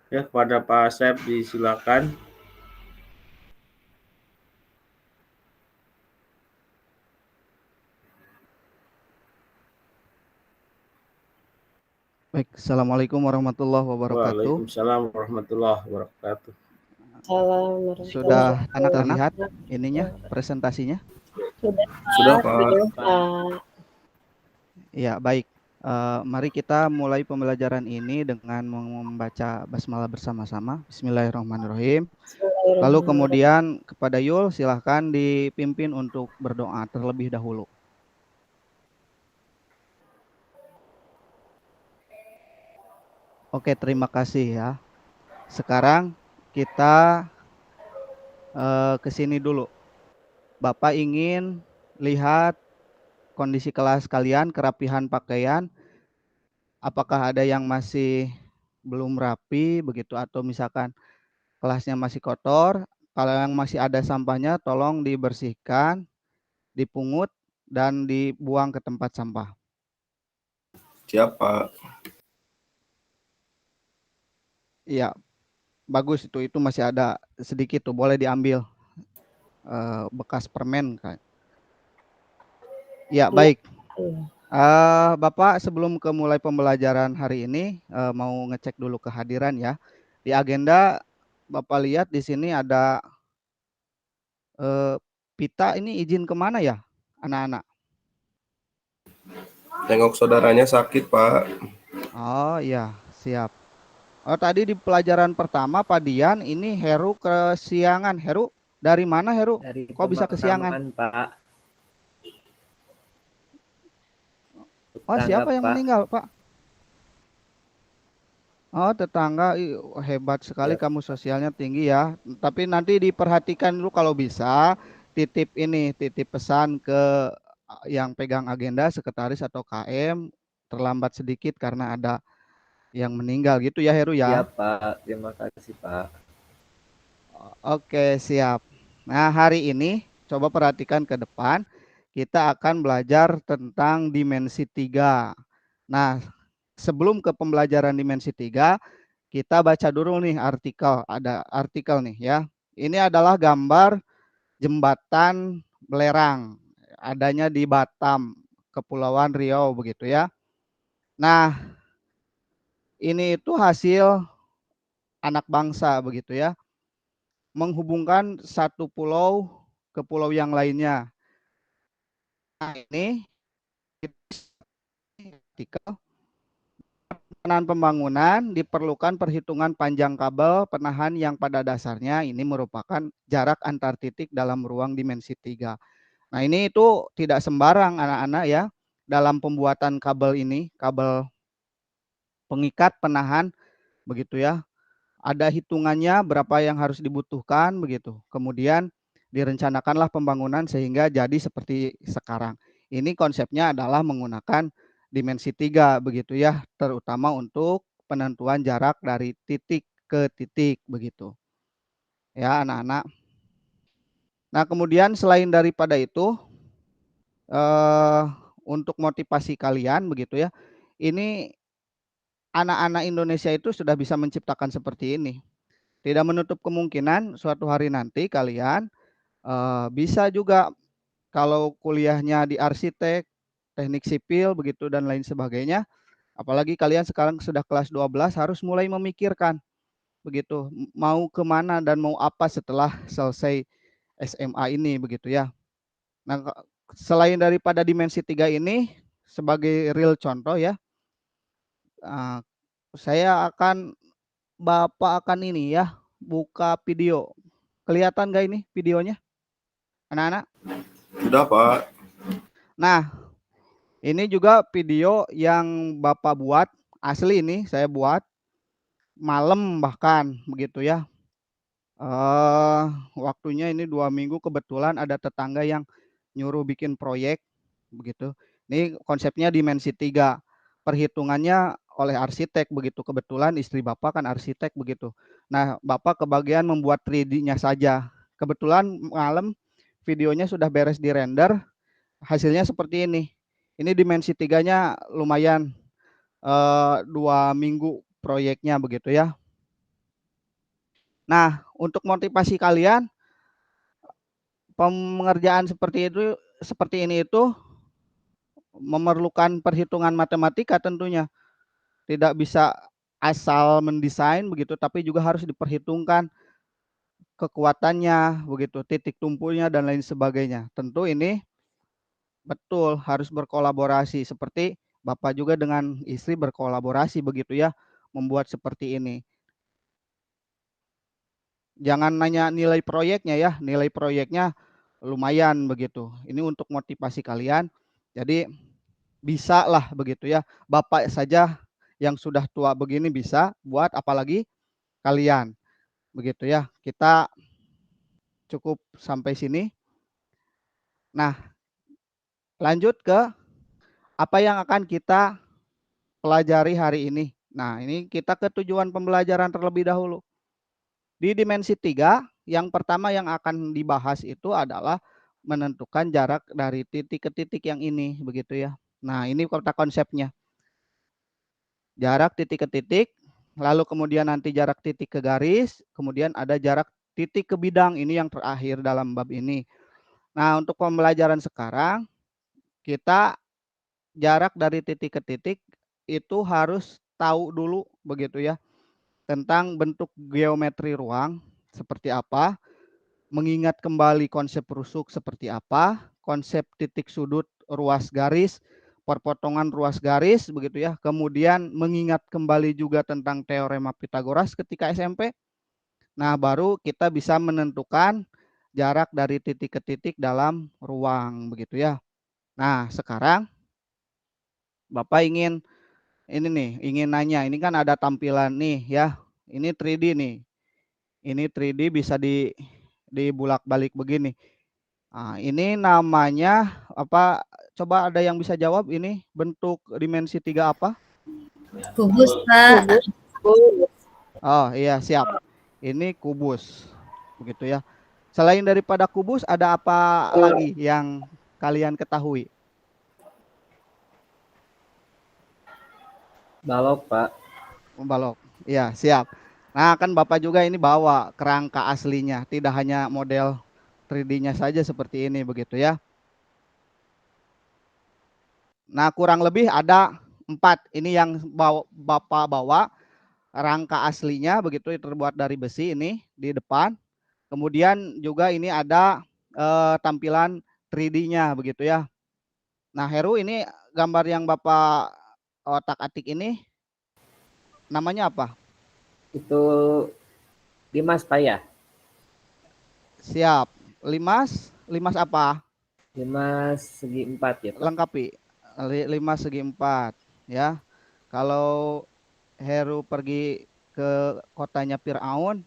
Ya, kepada Pak Asep disilakan. Baik, Assalamualaikum warahmatullahi wabarakatuh. Waalaikumsalam warahmatullahi wabarakatuh. Salam warahmatullahi Sudah terlihat wabarakatuh. ininya, presentasinya? Sudah Sudah, Pak, Pak. sudah Pak. Ya, baik. Mari kita mulai pembelajaran ini dengan membaca basmalah bersama-sama. Bismillahirrahmanirrahim. Lalu Bismillahirrahmanirrahim. kemudian kepada Yul silahkan dipimpin untuk berdoa terlebih dahulu. Oke, terima kasih ya. Sekarang kita ke sini dulu. Bapak ingin lihat kondisi kelas kalian, kerapihan pakaian, apakah ada yang masih belum rapi begitu, atau misalkan kelasnya masih kotor. Kalau yang masih ada sampahnya tolong dibersihkan, dipungut, dan dibuang ke tempat sampah. Siap, Pak. Iya, bagus itu masih ada sedikit tuh, boleh diambil bekas permen kan. Ya, baik. Bapak sebelum ke mulai pembelajaran hari ini mau ngecek dulu kehadiran ya. Di agenda Bapak lihat di sini ada Pita, ini izin kemana ya anak-anak? Tengok saudaranya sakit, Pak. Oh iya, siap. Oh, tadi di pelajaran pertama Pak Dian, ini Heru kesiangan. Heru, dari mana Heru? Dari Kok bisa kesiangan? pemakaman, Pak. Oh, Tetangga, siapa yang Pak. meninggal, Pak? Oh, tetangga. Hebat sekali, Ya, kamu sosialnya tinggi ya. Tapi nanti diperhatikan dulu kalau bisa, titip pesan ke yang pegang agenda, sekretaris atau KM, terlambat sedikit karena ada yang meninggal gitu ya Heru ya. siap, Pak. Terima kasih, Pak. Oke, siap. Nah, hari ini coba perhatikan ke depan. Kita akan belajar tentang dimensi 3. Nah, sebelum ke pembelajaran dimensi 3, kita baca dulu nih artikel. Ada artikel nih ya. Ini adalah gambar jembatan belerang. Adanya di Batam, Kepulauan Riau begitu ya. Nah, ini itu hasil anak bangsa begitu ya. Menghubungkan satu pulau ke pulau yang lainnya. Nah, ini artikel penahan pembangunan diperlukan perhitungan panjang kabel penahan yang pada dasarnya ini merupakan jarak antar titik dalam ruang dimensi 3. Nah, ini itu tidak sembarang anak-anak ya dalam pembuatan kabel ini, kabel pengikat penahan begitu ya. Ada hitungannya berapa yang harus dibutuhkan begitu. Kemudian direncanakanlah pembangunan sehingga jadi seperti sekarang. Ini konsepnya adalah menggunakan dimensi 3 begitu ya, terutama untuk penentuan jarak dari titik ke titik begitu. Ya, anak-anak. Nah, kemudian selain daripada itu untuk motivasi kalian begitu ya. Ini anak-anak Indonesia itu sudah bisa menciptakan seperti ini. Tidak menutup kemungkinan suatu hari nanti kalian bisa juga kalau kuliahnya di arsitek, teknik sipil begitu dan lain sebagainya. Apalagi kalian sekarang sudah kelas 12 harus mulai memikirkan begitu mau kemana dan mau apa setelah selesai SMA ini begitu ya. Nah, selain daripada dimensi 3 ini sebagai real contoh ya, saya akan Bapak akan ini ya buka video. Kelihatan nggak ini videonya, anak-anak? Sudah, Pak. Nah, ini juga video yang Bapak buat, asli ini saya buat malam bahkan begitu ya. Waktunya ini 2 minggu, kebetulan ada tetangga yang nyuruh bikin proyek begitu. Ini konsepnya dimensi 3. Perhitungannya oleh arsitek begitu. Kebetulan istri Bapak kan arsitek begitu. Nah, Bapak kebagian membuat 3D-nya saja. Kebetulan malam videonya sudah beres di render, hasilnya seperti ini. Ini dimensi 3-nya lumayan 2 minggu proyeknya begitu ya. Nah, untuk motivasi kalian, pengerjaan seperti ini itu memerlukan perhitungan matematika tentunya. Tidak bisa asal mendesain begitu, tapi juga harus diperhitungkan kekuatannya begitu, titik tumpunya dan lain sebagainya. Tentu ini betul harus berkolaborasi, seperti Bapak juga dengan istri berkolaborasi begitu ya, membuat seperti ini. Jangan nanya nilai proyeknya ya, nilai proyeknya lumayan begitu. Ini untuk motivasi kalian. Jadi bisa lah begitu ya. Bapak saja yang sudah tua begini bisa buat, apalagi kalian. Begitu ya. Kita cukup sampai sini. Nah, lanjut ke apa yang akan kita pelajari hari ini. Nah, ini kita ke tujuan pembelajaran terlebih dahulu. Di dimensi 3, yang pertama yang akan dibahas itu adalah menentukan jarak dari titik ke titik yang ini, begitu ya. Nah, ini kata konsepnya. Jarak titik ke titik, lalu kemudian nanti jarak titik ke garis, kemudian ada jarak titik ke bidang, ini yang terakhir dalam bab ini. Nah, untuk pembelajaran sekarang, kita jarak dari titik ke titik itu harus tahu dulu, begitu ya, tentang bentuk geometri ruang seperti apa, mengingat kembali konsep rusuk seperti apa, konsep titik sudut ruas garis, perpotongan ruas garis begitu ya. Kemudian mengingat kembali juga tentang teorema Pitagoras ketika SMP. Nah, baru kita bisa menentukan jarak dari titik ke titik dalam ruang begitu ya. Nah, sekarang Bapak ingin ini nih, ingin nanya, ini kan ada tampilan nih ya. Ini 3D nih. Ini 3D bisa dibulak-balik begini. Nah, ini namanya apa? Coba ada yang bisa jawab, ini bentuk dimensi 3 apa? Kubus, Pak. Oh iya, siap. Ini kubus. Begitu ya. Selain daripada kubus, ada apa lagi yang kalian ketahui? Balok, Pak. Balok. Iya, siap. Nah, kan Bapak juga ini bawa kerangka aslinya, tidak hanya model 3D-nya saja seperti ini begitu ya. Nah, kurang lebih ada 4. Ini yang Bapak bawa rangka aslinya begitu, terbuat dari besi ini di depan. Kemudian juga ini ada tampilan 3D-nya begitu ya. Nah, Heru, ini gambar yang Bapak otak-atik ini namanya apa? Itu Dimas, Pak ya? Siap. Limas, limas apa? Dimas segi 4 ya, Pak? Lengkapi. 5 segi 4 ya. Kalau Heru pergi ke kotanya Fir'aun,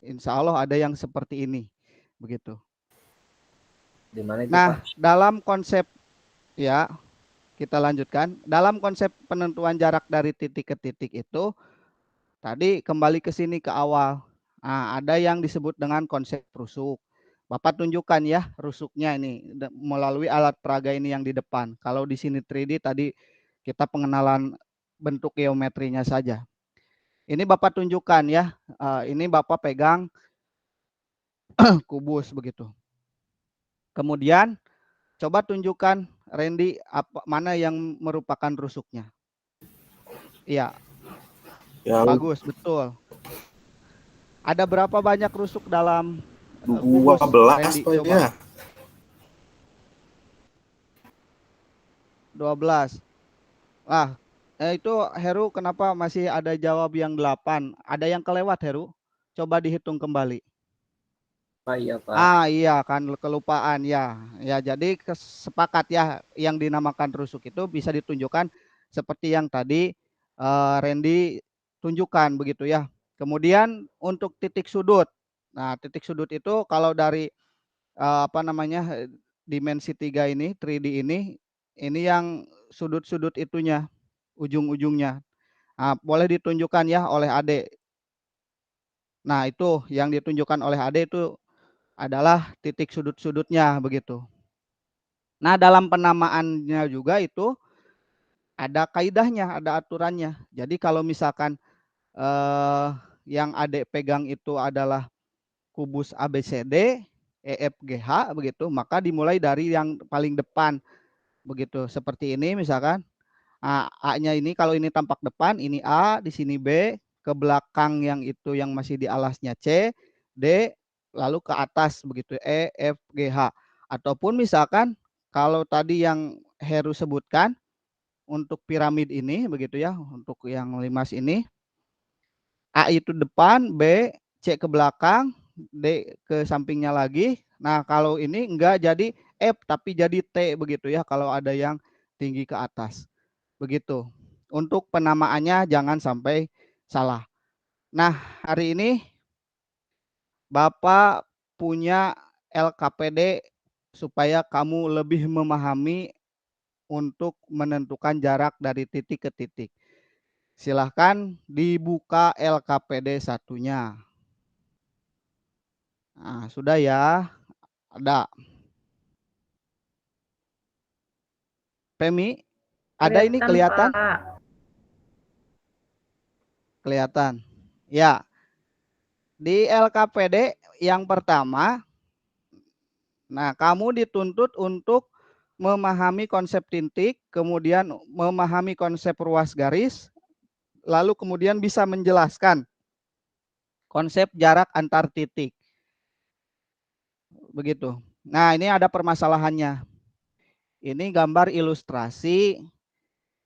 insya Allah ada yang seperti ini. Begitu. Di mana itu, Nah, Pak? dalam konsep ya, kita lanjutkan. Dalam konsep penentuan jarak dari titik ke titik itu, tadi kembali ke sini ke awal. Nah, ada yang disebut dengan konsep rusuk. Bapak tunjukkan ya rusuknya ini melalui alat peraga ini yang di depan. Kalau di sini 3D tadi kita pengenalan bentuk geometrinya saja. Ini Bapak tunjukkan ya. Ini Bapak pegang kubus begitu. Kemudian coba tunjukkan Randy mana yang merupakan rusuknya. Iya, Yang bagus, betul. Ada berapa banyak rusuk dalam kubus 12 Randy? Pak Coba. ya. 12. Itu Heru, kenapa masih ada jawab yang 8? Ada yang kelewat, Heru? Coba dihitung kembali. Pak, iya, Pak. Iya kan, kelupaan ya. Ya, jadi sepakat ya, yang dinamakan rusuk itu bisa ditunjukkan seperti yang tadi Randy tunjukkan begitu ya. Kemudian untuk titik sudut. Nah, titik sudut itu kalau dari dimensi 3 ini, 3D ini yang sudut-sudut itunya, ujung-ujungnya. Nah, boleh ditunjukkan ya oleh Ade. Nah, itu yang ditunjukkan oleh Ade itu adalah titik sudut-sudutnya begitu. Nah, dalam penamaannya juga itu ada kaidahnya, ada aturannya. Jadi kalau misalkan yang Adek pegang itu adalah kubus ABCD, EFGH begitu, maka dimulai dari yang paling depan begitu. Seperti ini misalkan. A-nya ini kalau ini tampak depan, ini A, di sini B, ke belakang yang itu yang masih di alasnya C, D, lalu ke atas begitu E, F, G, H. Ataupun misalkan kalau tadi yang Heru sebutkan untuk piramid ini begitu ya, untuk yang limas ini A itu depan, B, C ke belakang, D ke sampingnya lagi. Nah, kalau ini enggak jadi F tapi jadi T begitu ya kalau ada yang tinggi ke atas. Begitu. Untuk penamaannya jangan sampai salah. Nah, hari ini Bapak punya LKPD supaya kamu lebih memahami untuk menentukan jarak dari titik ke titik. Silahkan dibuka LKPD satunya. Nah, sudah ya. Ada. Pemi, ada ini kelihatan? Pak. Kelihatan. Ya. Di LKPD yang pertama, nah kamu dituntut untuk memahami konsep titik, kemudian memahami konsep ruas garis, lalu kemudian bisa menjelaskan konsep jarak antar titik. Begitu. Nah, ini ada permasalahannya. Ini gambar ilustrasi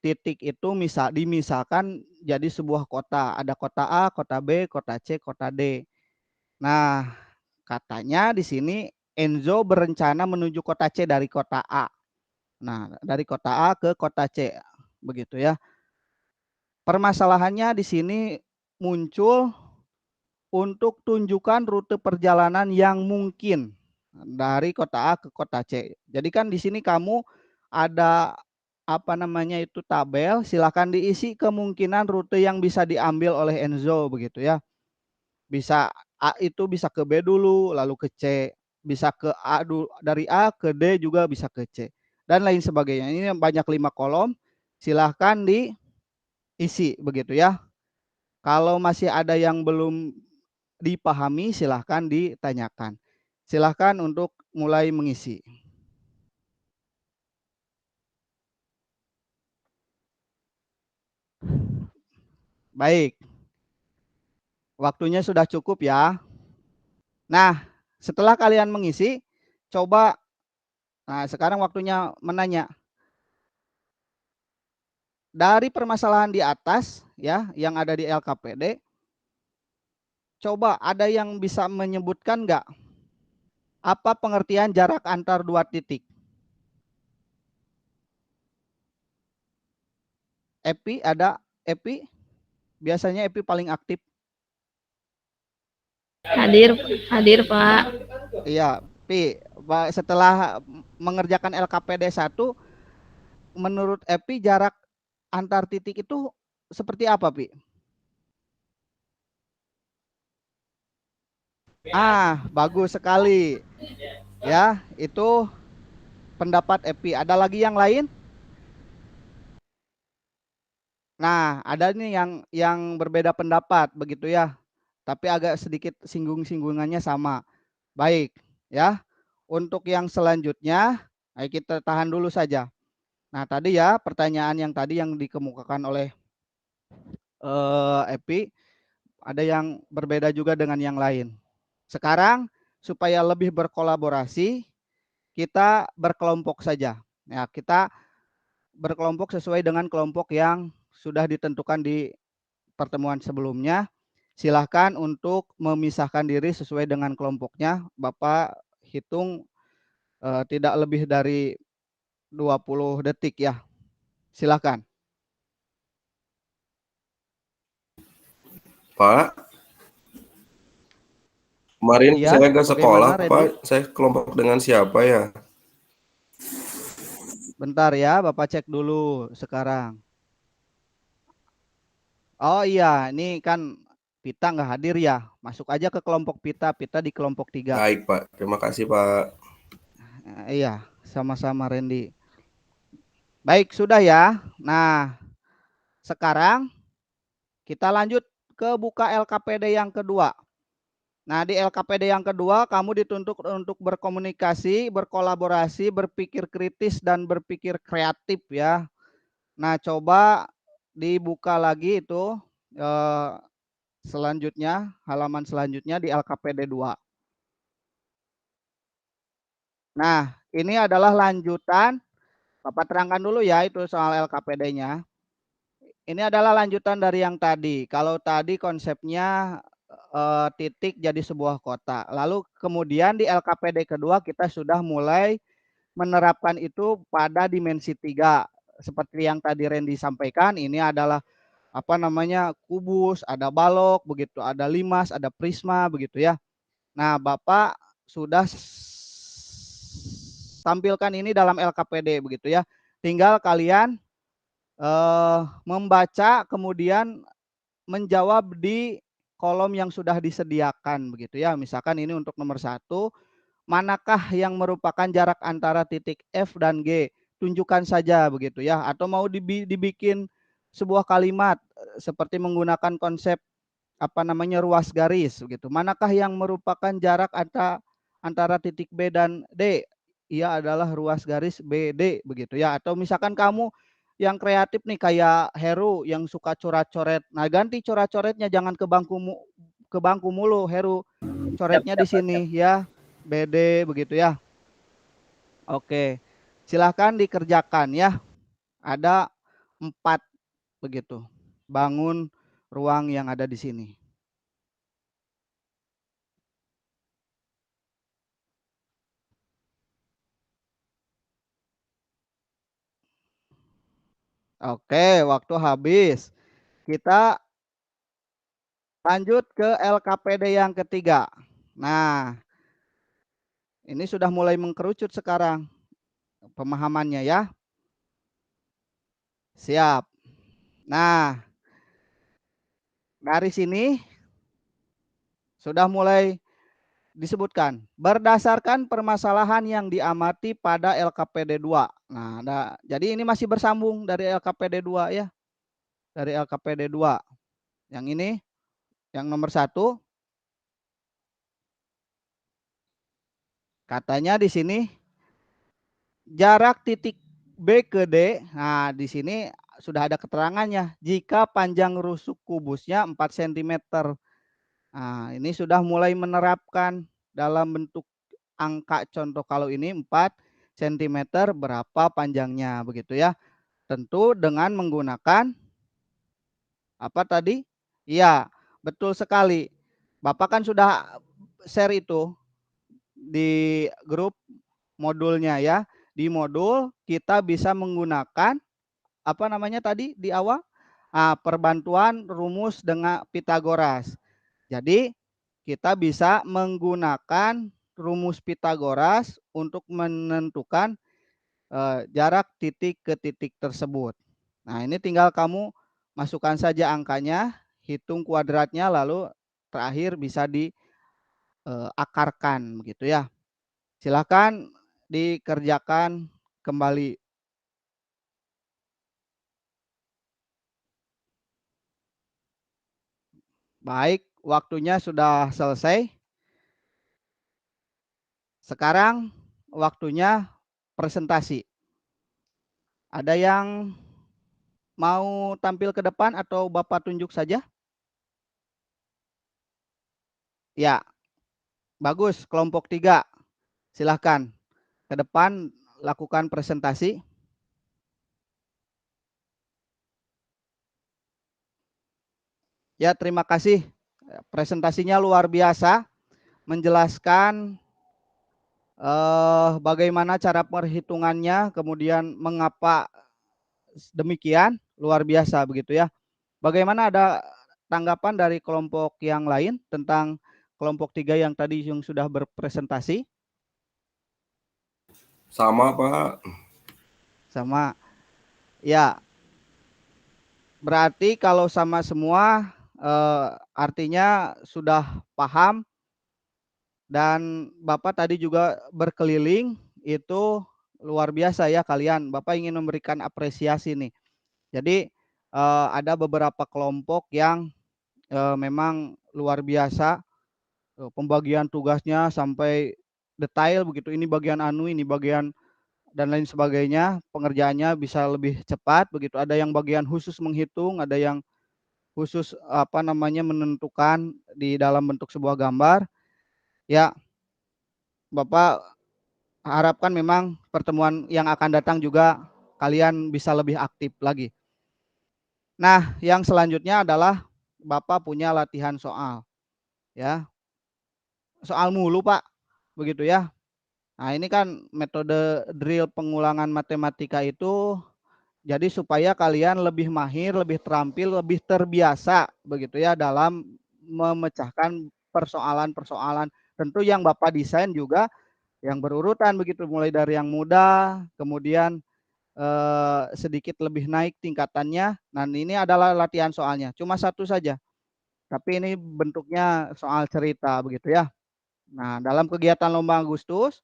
titik itu dimisalkan jadi sebuah kota. Ada kota A, kota B, kota C, kota D. Nah, katanya di sini Enzo berencana menuju kota C dari kota A. Nah, dari kota A ke kota C. Begitu ya. Permasalahannya di sini muncul untuk tunjukkan rute perjalanan yang mungkin dari kota A ke kota C. Jadi kan di sini kamu ada apa namanya itu tabel, silakan diisi kemungkinan rute yang bisa diambil oleh Enzo begitu ya. Bisa A itu bisa ke B dulu, lalu ke C, bisa ke A dulu, dari A ke D juga bisa ke C dan lain sebagainya. Ini banyak 5 kolom, silahkan diisi begitu ya. Kalau masih ada yang belum dipahami, silahkan ditanyakan. Silahkan untuk mulai mengisi. Baik. Waktunya sudah cukup ya. Nah, setelah kalian mengisi, coba, nah sekarang waktunya menanya. Dari permasalahan di atas, ya, yang ada di LKPD, coba ada yang bisa menyebutkan nggak apa pengertian jarak antar dua titik? Epi ada? Epi? Biasanya Epi paling aktif. Hadir Pak. Iya, Pi. Setelah mengerjakan LKPD 1, menurut Epi jarak antar titik itu seperti apa, Pi? Bagus sekali. Ya, itu pendapat Epi. Ada lagi yang lain? Nah, ada nih yang berbeda pendapat begitu ya. Tapi agak sedikit singgung-singgungannya sama. Baik, ya. Untuk yang selanjutnya, ayo kita tahan dulu saja. Nah, tadi ya pertanyaan yang tadi yang dikemukakan oleh Epi, ada yang berbeda juga dengan yang lain. Sekarang supaya lebih berkolaborasi, kita berkelompok saja. Ya, kita berkelompok sesuai dengan kelompok yang sudah ditentukan di pertemuan sebelumnya. Silahkan untuk memisahkan diri sesuai dengan kelompoknya. Bapak hitung tidak lebih dari 20 detik ya. Silahkan. Pak, kemarin Iya, saya ke sekolah, bagaimana, Pak. Randy? Saya kelompok dengan siapa ya? Bentar ya, Bapak cek dulu sekarang. Oh iya, ini kan Pita nggak hadir ya. Masuk aja ke kelompok Pita, Pita di kelompok 3. Baik, Pak. Terima kasih, Pak. Iya, sama-sama Randy. Baik, sudah ya. Nah, sekarang kita lanjut buka LKPD yang kedua. Nah, di LKPD yang kedua kamu dituntut untuk berkomunikasi, berkolaborasi, berpikir kritis dan berpikir kreatif ya. Nah, coba dibuka lagi itu selanjutnya, halaman selanjutnya di LKPD 2. Nah, ini adalah lanjutan. Bapak terangkan dulu ya itu soal LKPD-nya. Ini adalah lanjutan dari yang tadi. Kalau tadi konsepnya titik jadi sebuah kota. Lalu kemudian di LKPD kedua kita sudah mulai menerapkan itu pada dimensi 3. Seperti yang tadi Randy sampaikan, ini adalah apa namanya kubus, ada balok, begitu, ada limas, ada prisma, begitu ya. Nah, Bapak sudah tampilkan ini dalam LKPD, begitu ya. Tinggal kalian membaca kemudian menjawab di kolom yang sudah disediakan, begitu ya. Misalkan ini untuk nomor 1, manakah yang merupakan jarak antara titik F dan G? Tunjukkan saja, begitu ya. Atau mau dibikin sebuah kalimat seperti menggunakan konsep apa namanya ruas garis, begitu. Manakah yang merupakan jarak antara titik B dan D? Ia adalah ruas garis BD, begitu ya. Atau misalkan kamu yang kreatif nih kayak Heru yang suka coret-coret. Nah, ganti coret-coretnya, jangan ke bangku mulu, Heru. Coretnya di sini ya. BD, begitu ya. Oke. Silahkan dikerjakan ya. Ada 4 begitu. Bangun ruang yang ada di sini. Oke, waktu habis. Kita lanjut ke LKPD yang ketiga. Nah, ini sudah mulai mengkerucut sekarang pemahamannya ya. Siap. Nah, dari sini sudah mulai disebutkan berdasarkan permasalahan yang diamati pada LKPD 2. Nah, jadi ini masih bersambung dari LKPD 2 ya. Dari LKPD 2. Yang ini yang nomor 1. Katanya di sini jarak titik B ke D. Nah, di sini sudah ada keterangannya. Jika panjang rusuk kubusnya 4 cm. Nah, ini sudah mulai menerapkan dalam bentuk angka contoh. Kalau ini 4 cm berapa panjangnya, begitu ya. Tentu dengan menggunakan apa tadi? Iya, betul sekali. Bapak kan sudah share itu di grup modulnya ya. Di modul kita bisa menggunakan apa namanya tadi di awal? Perbantuan rumus dengan Pitagoras. Jadi kita bisa menggunakan rumus Pitagoras untuk menentukan jarak titik ke titik tersebut. Nah, ini tinggal kamu masukkan saja angkanya, hitung kuadratnya, lalu terakhir bisa diakarkan begitu ya. Silakan dikerjakan kembali. Baik, waktunya sudah selesai. Sekarang waktunya presentasi. Ada yang mau tampil ke depan atau Bapak tunjuk saja? Ya, bagus. Kelompok 3. Silahkan ke depan lakukan presentasi. Ya, terima kasih. Presentasinya luar biasa. Menjelaskan bagaimana cara perhitungannya, kemudian mengapa demikian, luar biasa begitu ya. Bagaimana, ada tanggapan dari kelompok yang lain tentang kelompok 3 yang tadi yang sudah berpresentasi? Sama, Pak. Sama. Ya. Berarti kalau sama semua artinya sudah paham, dan Bapak tadi juga berkeliling, itu luar biasa ya kalian. Bapak ingin memberikan apresiasi nih. Jadi ada beberapa kelompok yang memang luar biasa, pembagian tugasnya sampai detail begitu, ini bagian anu, ini bagian dan lain sebagainya, pengerjaannya bisa lebih cepat begitu. Ada yang bagian khusus menghitung, ada yang khusus menentukan di dalam bentuk sebuah gambar. Ya, Bapak harapkan memang pertemuan yang akan datang juga kalian bisa lebih aktif lagi. Nah, yang selanjutnya adalah Bapak punya latihan soal. Ya. Soal mulu, Pak. Begitu ya. Nah, ini kan metode drill pengulangan matematika itu jadi supaya kalian lebih mahir, lebih terampil, lebih terbiasa begitu ya dalam memecahkan persoalan-persoalan. Tentu yang Bapak desain juga yang berurutan begitu, mulai dari yang mudah, kemudian sedikit lebih naik tingkatannya. Nah, ini adalah latihan soalnya. Cuma satu saja. Tapi ini bentuknya soal cerita begitu ya. Nah, dalam kegiatan Lomba Agustus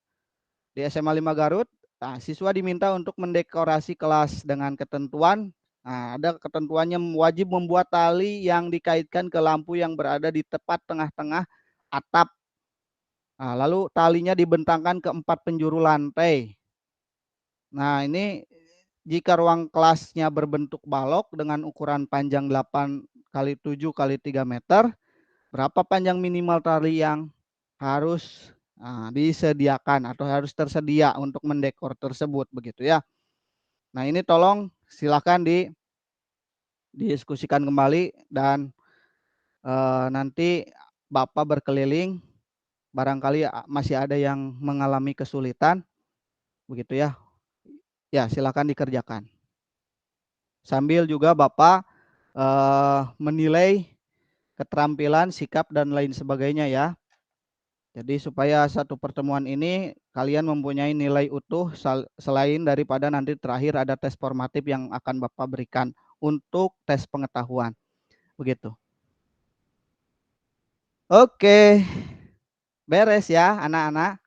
di SMA 5 Garut, nah, siswa diminta untuk mendekorasi kelas dengan ketentuan. Nah, ada ketentuannya wajib membuat tali yang dikaitkan ke lampu yang berada di tepat tengah-tengah atap. Nah, lalu talinya dibentangkan ke 4 penjuru lantai. Nah, ini jika ruang kelasnya berbentuk balok dengan ukuran panjang 8 kali 7 kali 3 meter, berapa panjang minimal tali yang harus disediakan atau harus tersedia untuk mendekor tersebut begitu ya. Nah, ini tolong silakan didiskusikan kembali dan nanti Bapak berkeliling, barangkali masih ada yang mengalami kesulitan begitu ya. Ya, silakan dikerjakan. Sambil juga Bapak menilai keterampilan, sikap dan lain sebagainya ya. Jadi supaya satu pertemuan ini kalian mempunyai nilai utuh selain daripada nanti terakhir ada tes formatif yang akan Bapak berikan untuk tes pengetahuan. Begitu. Oke. Beres ya anak-anak.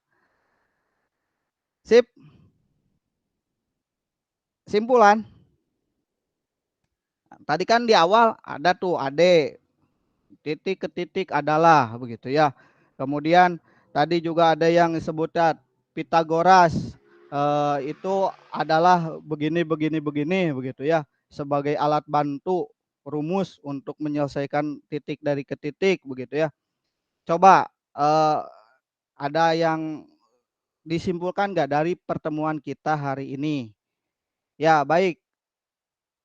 Sip. Simpulan. Tadi kan di awal ada tuh AD. Titik ke titik adalah begitu ya. Kemudian tadi juga ada yang disebutkan Pitagoras itu adalah begini begitu ya, sebagai alat bantu rumus untuk menyelesaikan titik dari ke titik begitu ya. Coba ada yang disimpulkan nggak dari pertemuan kita hari ini? Ya, baik.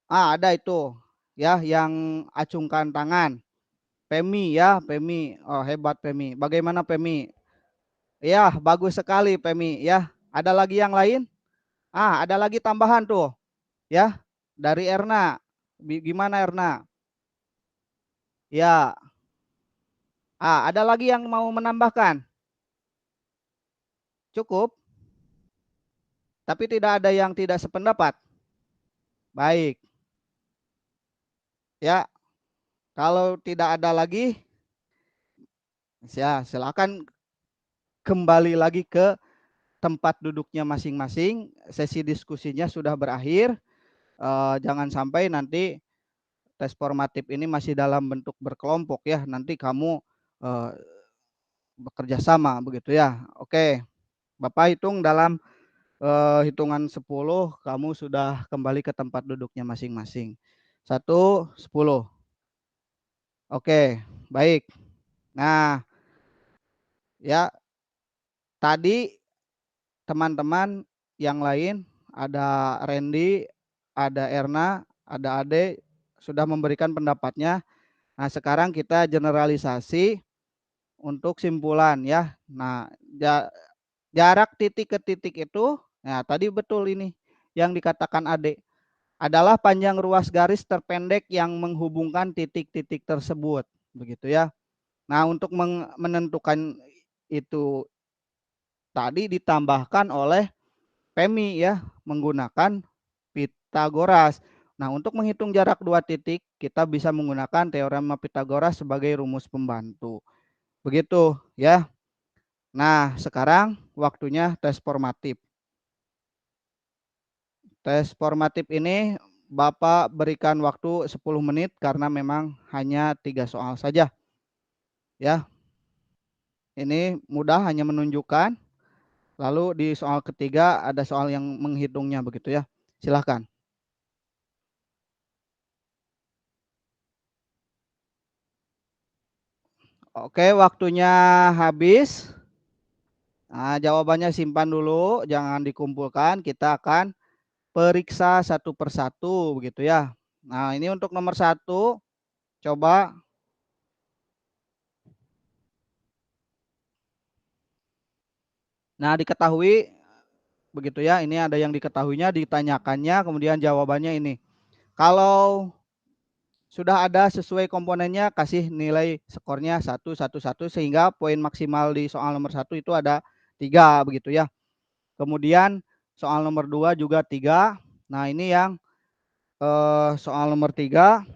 Ada itu ya yang acungkan tangan. Pemi ya, Pemi. Oh, hebat Pemi. Bagaimana Pemi? Ya, bagus sekali Pemi ya. Ada lagi yang lain? Ada lagi tambahan tuh. Ya, dari Erna. Gimana Erna? Ya. Ada lagi yang mau menambahkan? Cukup? Tapi tidak ada yang tidak sependapat? Baik. Ya. Kalau tidak ada lagi, ya silakan kembali lagi ke tempat duduknya masing-masing. Sesi diskusinya sudah berakhir. Jangan sampai nanti tes formatif ini masih dalam bentuk berkelompok ya. Nanti kamu bekerja sama begitu ya. Oke. Bapak hitung dalam hitungan 10 kamu sudah kembali ke tempat duduknya masing-masing. 1, 10. Oke, baik. Nah, ya tadi teman-teman yang lain ada Randy, ada Erna, ada Ade sudah memberikan pendapatnya. Nah, sekarang kita generalisasi untuk simpulan ya. Nah, jarak titik ke titik itu, nah tadi betul ini yang dikatakan Ade adalah panjang ruas garis terpendek yang menghubungkan titik-titik tersebut, begitu ya. Nah, untuk menentukan itu tadi ditambahkan oleh Pemi ya, menggunakan Pitagoras. Nah, untuk menghitung jarak dua titik, kita bisa menggunakan teorema Pitagoras sebagai rumus pembantu. Begitu ya. Nah, sekarang waktunya tes formatif. Tes formatif ini Bapak berikan waktu 10 menit karena memang hanya 3 soal saja. Ya. Ini mudah, hanya menunjukkan. Lalu di soal ketiga ada soal yang menghitungnya begitu ya. Silahkan. Oke, waktunya habis. Nah, jawabannya simpan dulu, jangan dikumpulkan. Kita akan periksa satu persatu begitu ya. Nah, ini untuk nomor 1. Coba. Nah, diketahui begitu ya. Ini ada yang diketahuinya, ditanyakannya, kemudian jawabannya ini. Kalau sudah ada sesuai komponennya, kasih nilai skornya 1, 1, 1, sehingga poin maksimal di soal nomor 1 itu ada 3 begitu ya. Kemudian soal nomor 2 juga 3. Nah, ini yang soal nomor 3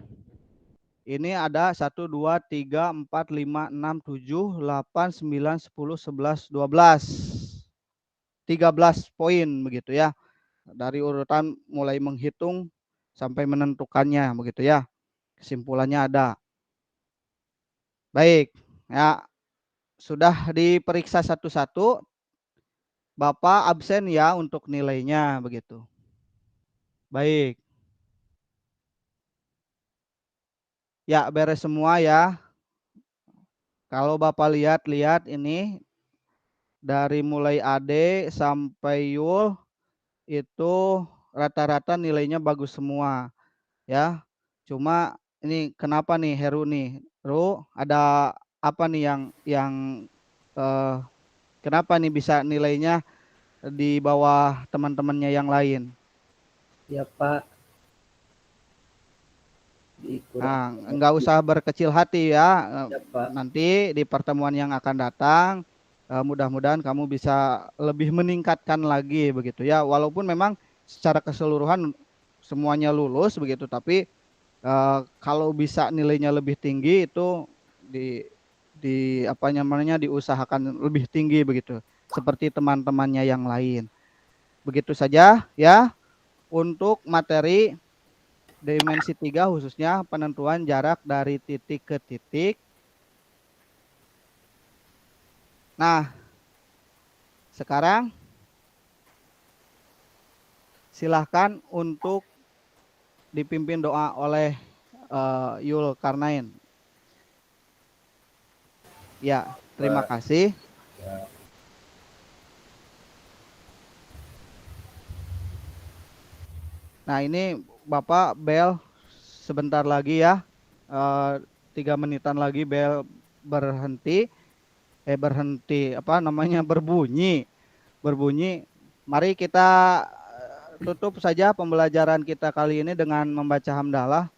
ini ada 1, 2, 3, 4, 5, 6, 7, 8, 9, 10, 11, 12. 13 poin begitu ya. Dari urutan mulai menghitung sampai menentukannya begitu ya. Kesimpulannya ada. Baik, ya sudah diperiksa satu-satu. Bapak absen ya untuk nilainya begitu. Baik. Ya, beres semua ya. Kalau Bapak lihat ini dari mulai AD sampai Yul itu rata-rata nilainya bagus semua ya. Cuma ini kenapa nih Heru nih? Heru ada apa nih yang kenapa nih bisa nilainya di bawah teman-temannya yang lain? Ya Pak. Nah, enggak usah berkecil hati ya. Ya, Pak. Nanti di pertemuan yang akan datang mudah-mudahan kamu bisa lebih meningkatkan lagi begitu ya. Walaupun memang secara keseluruhan semuanya lulus begitu, tapi kalau bisa nilainya lebih tinggi itu di apa namanya diusahakan lebih tinggi begitu. Seperti teman-temannya yang lain. Begitu saja ya untuk materi dimensi 3 khususnya penentuan jarak dari titik ke titik. Nah, sekarang silahkan untuk dipimpin doa oleh Yul Karnain. Ya, terima kasih. Nah, ini Bapak bel sebentar lagi ya. 3 menitan lagi bel berhenti. Apa namanya berbunyi. Mari kita tutup saja pembelajaran kita kali ini dengan membaca hamdalah.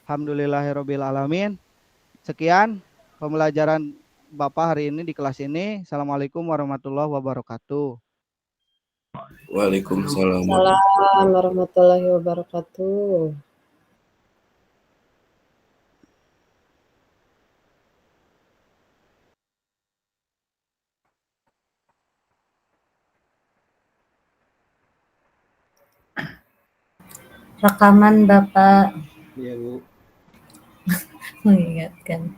Alhamdulillahirabbil alamin. Sekian pembelajaran Bapak hari ini di kelas ini. Assalamualaikum warahmatullahi wabarakatuh. Waalaikumsalam. Waalaikumsalam warahmatullahi wabarakatuh. Rekaman Bapak. Iya Bu. Mengingatkan.